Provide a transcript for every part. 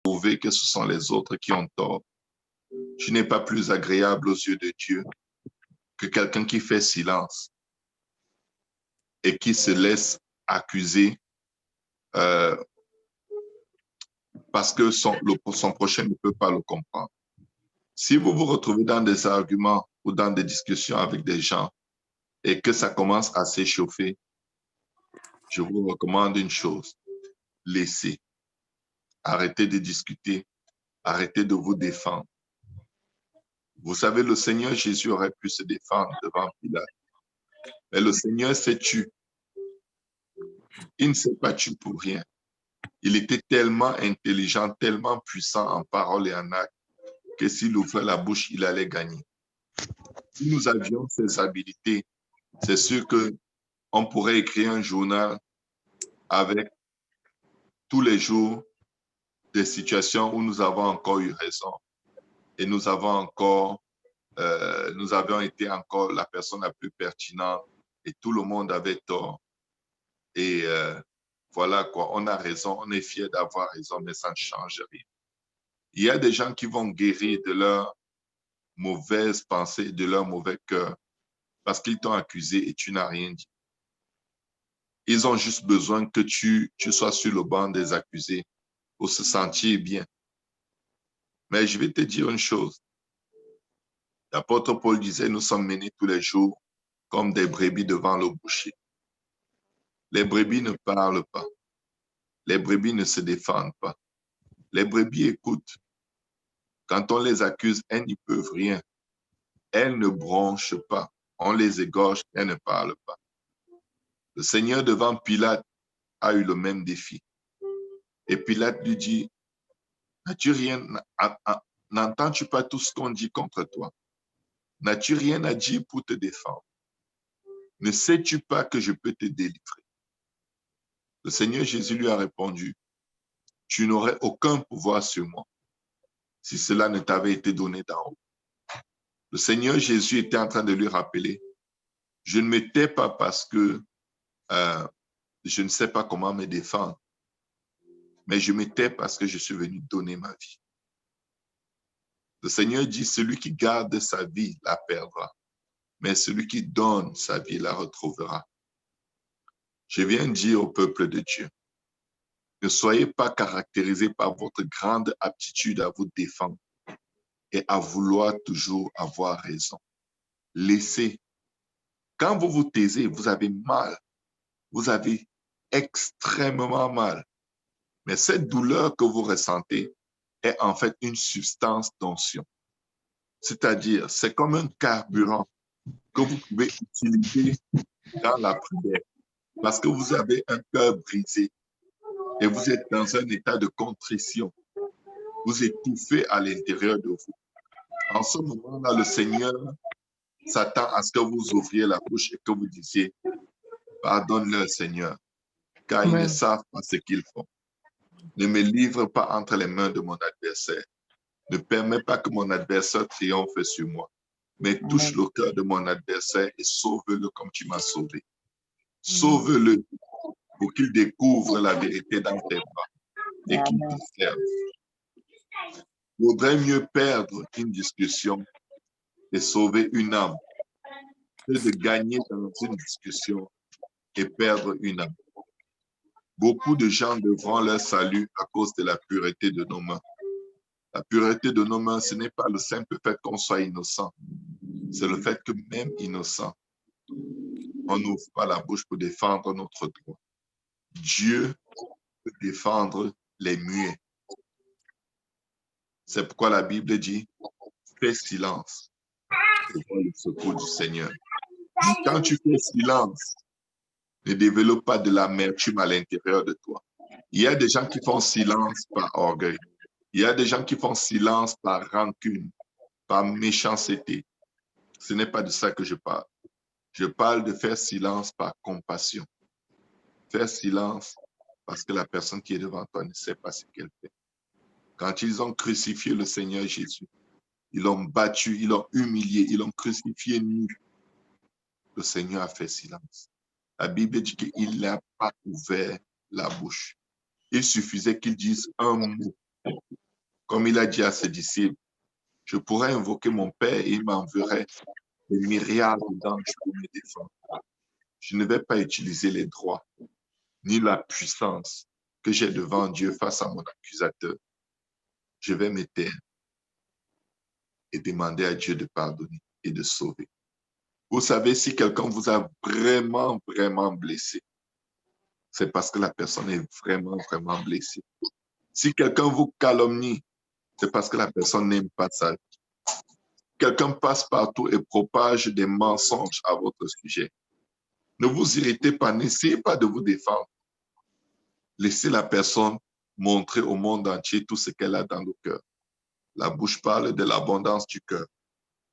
prouver que ce sont les autres qui ont tort. Tu n'es pas plus agréable aux yeux de Dieu que quelqu'un qui fait silence et qui se laisse accuser parce que son prochain ne peut pas le comprendre. Si vous vous retrouvez dans des arguments ou dans des discussions avec des gens et que ça commence à s'échauffer, je vous recommande une chose, laissez. Arrêtez de discuter, arrêtez de vous défendre. Vous savez, le Seigneur Jésus aurait pu se défendre devant Pilate, mais le Seigneur s'est tu. Il ne s'est pas tu pour rien. Il était tellement intelligent, tellement puissant en parole et en acte, que s'il ouvrait la bouche, il allait gagner. Si nous avions ces habilités, c'est sûr qu'on pourrait écrire un journal avec tous les jours des situations où nous avons encore eu raison et nous avions été encore la personne la plus pertinente et tout le monde avait tort. Et voilà quoi, on a raison, on est fier d'avoir raison, mais ça ne change rien. Il y a des gens qui vont guérir de leur mauvaise pensée, de leur mauvais cœur, parce qu'ils t'ont accusé et tu n'as rien dit. Ils ont juste besoin que tu sois sur le banc des accusés pour se sentir bien. Mais je vais te dire une chose. L'apôtre Paul disait, nous sommes menés tous les jours comme des brebis devant le boucher. Les brebis ne parlent pas. Les brebis ne se défendent pas. Les brebis écoutent. Quand on les accuse, elles n'y peuvent rien. Elles ne bronchent pas. On les égorge, elles ne parlent pas. Le Seigneur devant Pilate a eu le même défi. Et Pilate lui dit, n'entends-tu pas tout ce qu'on dit contre toi? N'as-tu rien à dire pour te défendre? Ne sais-tu pas que je peux te délivrer? Le Seigneur Jésus lui a répondu, tu n'aurais aucun pouvoir sur moi si cela ne t'avait été donné d'en haut. Le Seigneur Jésus était en train de lui rappeler, je ne me tais pas parce que je ne sais pas comment me défendre, mais je me tais parce que je suis venu donner ma vie. Le Seigneur dit, celui qui garde sa vie la perdra, mais celui qui donne sa vie la retrouvera. Je viens dire au peuple de Dieu, ne soyez pas caractérisés par votre grande aptitude à vous défendre et à vouloir toujours avoir raison. Laissez. Quand vous vous taisez, vous avez mal. Vous avez extrêmement mal. Mais cette douleur que vous ressentez est en fait une substance d'onction. C'est-à-dire, c'est comme un carburant que vous pouvez utiliser dans la prière parce que vous avez un cœur brisé et vous êtes dans un état de contrition. Vous étouffez à l'intérieur de vous. En ce moment-là, le Seigneur s'attend à ce que vous ouvriez la bouche et que vous disiez, pardonne-leur, Seigneur, car ils ne savent pas ce qu'ils font. Ne me livre pas entre les mains de mon adversaire. Ne permets pas que mon adversaire triomphe sur moi, mais touche le cœur de mon adversaire et sauve-le comme tu m'as sauvé. Sauve-le pour qu'il découvre la vérité dans tes bras et qu'il te serve. Il vaudrait mieux perdre une discussion et sauver une âme que de gagner dans une discussion et perdre une âme. Beaucoup de gens devront leur salut à cause de la pureté de nos mains. La pureté de nos mains, ce n'est pas le simple fait qu'on soit innocent. C'est le fait que même innocent, on n'ouvre pas la bouche pour défendre notre droit. Dieu peut défendre les muets. C'est pourquoi la Bible dit, fais silence devant le secours du Seigneur. Quand tu fais silence, ne développe pas de l'amertume à l'intérieur de toi. Il y a des gens qui font silence par orgueil. Il y a des gens qui font silence par rancune, par méchanceté. Ce n'est pas de ça que je parle. Je parle de faire silence par compassion. Faire silence parce que la personne qui est devant toi ne sait pas ce qu'elle fait. Quand ils ont crucifié le Seigneur Jésus, ils l'ont battu, ils l'ont humilié, ils l'ont crucifié nu. Le Seigneur a fait silence. La Bible dit qu'il n'a pas ouvert la bouche. Il suffisait qu'il dise un mot Comme il a dit à ses disciples, je pourrais invoquer mon Père et il m'enverrait des myriades d'anges pour me défendre. Je ne vais pas utiliser les droits ni la puissance que j'ai devant Dieu face à mon accusateur. Je vais me taire et demander à Dieu de pardonner et de sauver. Vous savez, si quelqu'un vous a vraiment, vraiment blessé, c'est parce que la personne est vraiment, vraiment blessée. Si quelqu'un vous calomnie, c'est parce que la personne n'aime pas ça. Quelqu'un passe partout et propage des mensonges à votre sujet. Ne vous irritez pas, n'essayez pas de vous défendre. Laissez la personne montrer au monde entier tout ce qu'elle a dans le cœur. La bouche parle de l'abondance du cœur.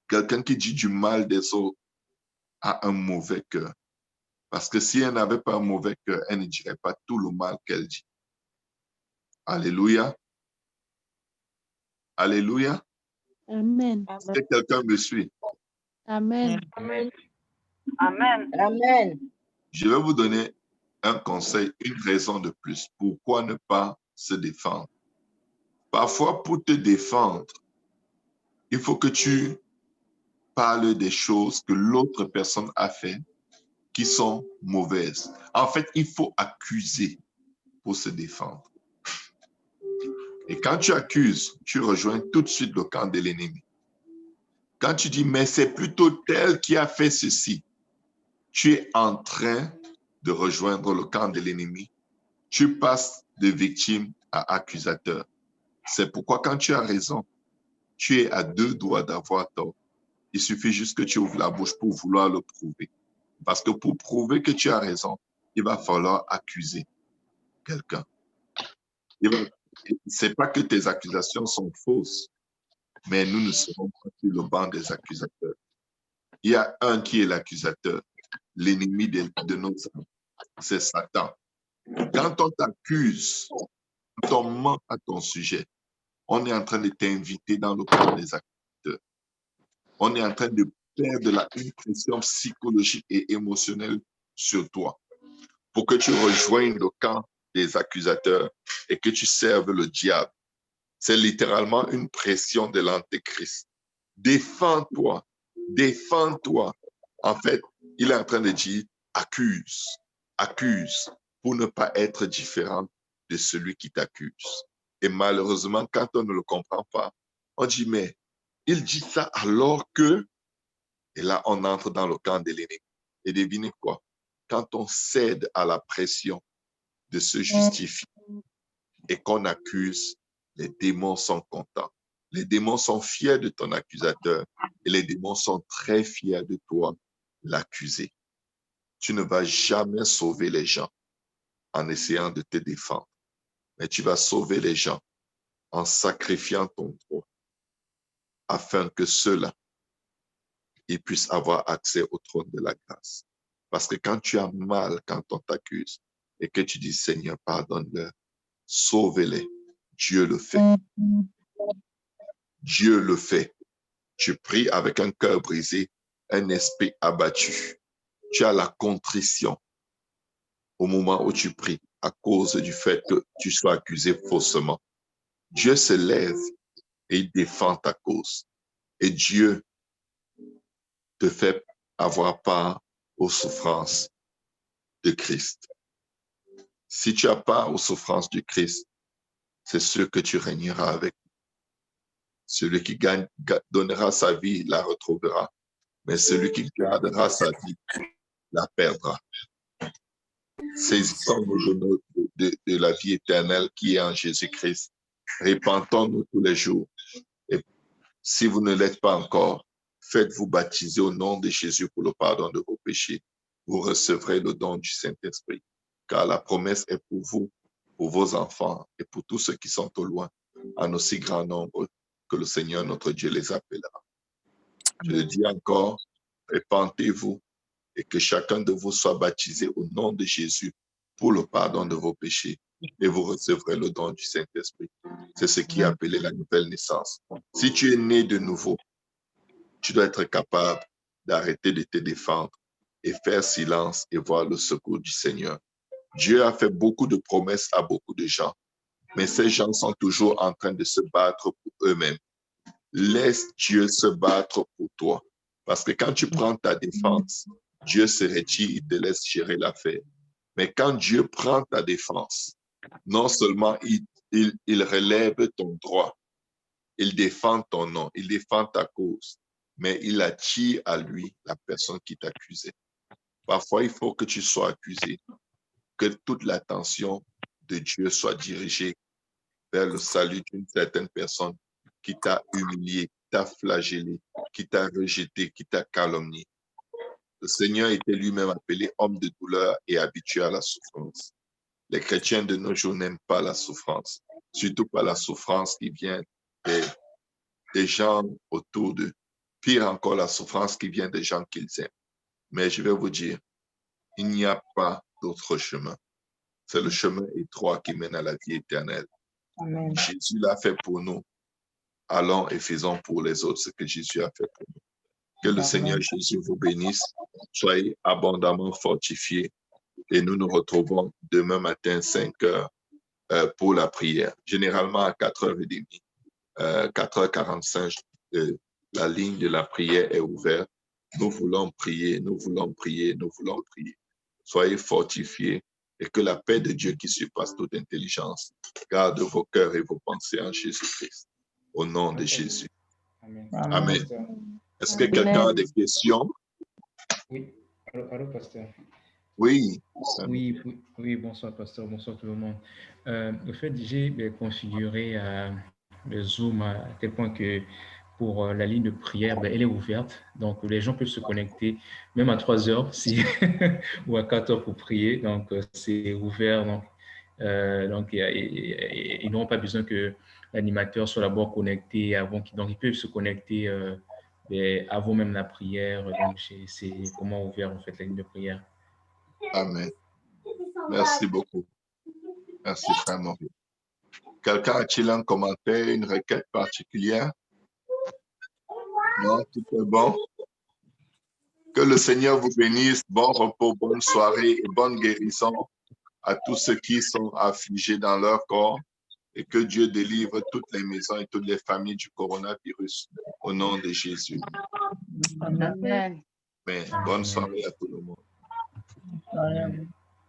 Quelqu'un qui dit du mal des autres a un mauvais cœur. Parce que si elle n'avait pas un mauvais cœur, elle ne dirait pas tout le mal qu'elle dit. Alléluia. Alléluia. Amen. Est-ce que quelqu'un me suit? Amen. Amen. Amen. Amen. Je vais vous donner un conseil, une raison de plus. Pourquoi ne pas se défendre? Parfois, pour te défendre, il faut que tu parles des choses que l'autre personne a fait qui sont mauvaises. En fait, il faut accuser pour se défendre. Et quand tu accuses, tu rejoins tout de suite le camp de l'ennemi. Quand tu dis, mais c'est plutôt tel qui a fait ceci, tu es en train de rejoindre le camp de l'ennemi. Tu passes de victime à accusateur. C'est pourquoi quand tu as raison, tu es à deux doigts d'avoir tort. Il suffit juste que tu ouvres la bouche pour vouloir le prouver. Parce que pour prouver que tu as raison, il va falloir accuser quelqu'un. C'est pas que tes accusations sont fausses, mais nous ne serons pas sur le banc des accusateurs. Il y a un qui est l'accusateur, l'ennemi de nos âmes, c'est Satan. Quand on t'accuse, quand on ment à ton sujet, on est en train de t'inviter dans le camp des accusateurs. On est en train de perdre une pression psychologique et émotionnelle sur toi pour que tu rejoignes le camp des accusateurs et que tu serves le diable. C'est littéralement une pression de l'antéchrist. Défends-toi, défends-toi. En fait, il est en train de dire accuse, accuse pour ne pas être différent de celui qui t'accuse. Et malheureusement, quand on ne le comprend pas, on dit mais il dit ça alors que, et là on entre dans le camp de l'ennemi. Et devinez quoi? Quand on cède à la pression de se justifier et qu'on accuse, les démons sont contents. Les démons sont fiers de ton accusateur et les démons sont très fiers de toi, l'accusé. Tu ne vas jamais sauver les gens en essayant de te défendre, mais tu vas sauver les gens en sacrifiant ton droit afin que ceux-là, ils puissent avoir accès au trône de la grâce. Parce que quand tu as mal, quand on t'accuse et que tu dis Seigneur, pardonne-leur, sauve-les, Dieu le fait. Dieu le fait. Tu pries avec un cœur brisé, un esprit abattu. Tu as la contrition au moment où tu pries à cause du fait que tu sois accusé faussement. Dieu se lève et il défend ta cause. Et Dieu te fait avoir part aux souffrances de Christ. Si tu as part aux souffrances du Christ, c'est sûr que tu régneras avec. Celui qui donnera sa vie la retrouvera, mais celui qui gardera sa vie la perdra. Saisissons-nous de la vie éternelle qui est en Jésus-Christ. Répentons-nous tous les jours. Et si vous ne l'êtes pas encore, faites-vous baptiser au nom de Jésus pour le pardon de vos péchés. Vous recevrez le don du Saint-Esprit, car la promesse est pour vous, pour vos enfants et pour tous ceux qui sont au loin, en aussi grand nombre que le Seigneur notre Dieu les appellera. Je le dis encore, répentez-vous et que chacun de vous soit baptisé au nom de Jésus pour le pardon de vos péchés et vous recevrez le don du Saint-Esprit. C'est ce qui est appelé la nouvelle naissance. Si tu es né de nouveau, tu dois être capable d'arrêter de te défendre et faire silence et voir le secours du Seigneur. Dieu a fait beaucoup de promesses à beaucoup de gens. Mais ces gens sont toujours en train de se battre pour eux-mêmes. Laisse Dieu se battre pour toi. Parce que quand tu prends ta défense, Dieu se retire, il te laisse gérer l'affaire. Mais quand Dieu prend ta défense, non seulement il relève ton droit, il défend ton nom, il défend ta cause, mais il attire à lui la personne qui t'accusait. Parfois, il faut que tu sois accusé, que toute l'attention de Dieu soit dirigée vers le salut d'une certaine personne qui t'a humilié, qui t'a flagellé, qui t'a rejeté, qui t'a calomnié. Le Seigneur était lui-même appelé homme de douleur et habitué à la souffrance. Les chrétiens de nos jours n'aiment pas la souffrance, surtout pas la souffrance qui vient des gens autour d'eux. Pire encore, la souffrance qui vient des gens qu'ils aiment. Mais je vais vous dire, il n'y a pas d'autre chemin. C'est le chemin étroit qui mène à la vie éternelle. Amen. Jésus l'a fait pour nous. Allons et faisons pour les autres ce que Jésus a fait pour nous. Que le Seigneur Jésus vous bénisse. Soyez abondamment fortifiés. Et nous nous retrouvons demain matin, 5 heures, pour la prière. Généralement à 4h30, 4h45, la ligne de la prière est ouverte. Nous voulons prier, nous voulons prier, nous voulons prier. Soyez fortifiés et que la paix de Dieu qui surpasse toute intelligence garde vos cœurs et vos pensées en Jésus-Christ. Au nom de Jésus. Amen. Amen. Est-ce que quelqu'un a des questions? Oui. Allô, pasteur. Oui. Oui, bonsoir, pasteur. Bonsoir tout le monde. En fait, j'ai configuré le Zoom à tel point que pour la ligne de prière, elle est ouverte. Donc, les gens peuvent se connecter même à 3 heures ou à 4 heures pour prier. Donc, c'est ouvert. Donc ils n'auront pas besoin que l'animateur soit d'abord connecté avant. Donc, ils peuvent se connecter avant même la prière. Donc, c'est comment ouvert, en fait, la ligne de prière. Amen. Merci beaucoup. Merci, frère Maurice. Quelqu'un a-t-il un commentaire, une requête particulière? Non, tout est bon. Que le Seigneur vous bénisse. Bon repos, bonne soirée et bonne guérison à tous ceux qui sont affligés dans leur corps et que Dieu délivre toutes les maisons et toutes les familles du coronavirus au nom de Jésus. Amen. Bonne soirée à tout le monde. Amen.